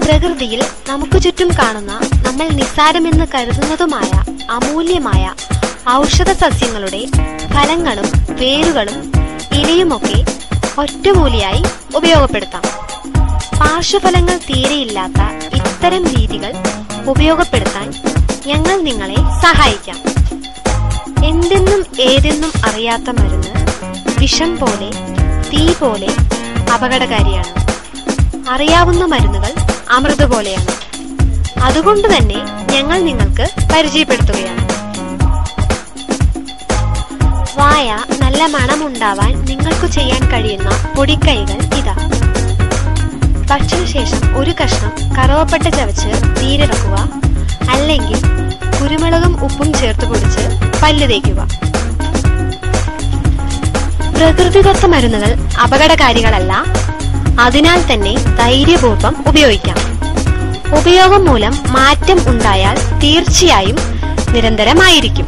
പ്രകൃതിയിൽ നമുക്ക് ചുറ്റും കാണുന്ന നമ്മൾ നിസ്സാരമെന്ന് കരുതുന്നതുമായ അമൂല്യമായ ഔഷധ സസ്യങ്ങളുടെ ഫലങ്ങളും വേരുകളും ഇലയുമൊക്കെ ഒറ്റമൂലിയായി ഉപയോഗപ്പെടുത്താം. പാർശ്വഫലങ്ങൾ തീരെയില്ലാത്ത ഇത്തരം രീതികൾ ഉപയോഗപ്പെടുത്താൻ ഞങ്ങൾ നിങ്ങളെ സഹായിക്കാം. എന്തെന്നും ഏതെന്നും അറിയാത്ത മരുന്ന് വിഷം പോലെ, തീ പോലെ അപകടകാരിയാണ്. അറിയാവുന്ന മരുന്നുകൾ അമൃത് പോലെയാണ്. അതുകൊണ്ട് തന്നെ ഞങ്ങൾ നിങ്ങൾക്ക് പരിചയപ്പെടുത്തുകയാണ്. വായ നല്ല മണമുണ്ടാവാൻ നിങ്ങൾക്ക് ചെയ്യാൻ കഴിയുന്ന പൊടിക്കൈകൾ ഇതാ. ഭക്ഷണശേഷം ഒരു കഷ്ണം കറുവപ്പട്ട ചവച്ച് നീരിറക്കുക, അല്ലെങ്കിൽ കുരുമുളകും ഉപ്പും ചേർത്ത് പൊടിച്ച് പല്ല് തേക്കുക. പ്രകൃതിദത്ത മരുന്നുകൾ അപകടകാരികളല്ല. അതിനാൽ തന്നെ ധൈര്യപൂർവ്വം ഉപയോഗിക്കാം. ഉപയോഗം മൂലം മാറ്റം ഉണ്ടായാൽ തീർച്ചയായും നിരന്തരമായിരിക്കും.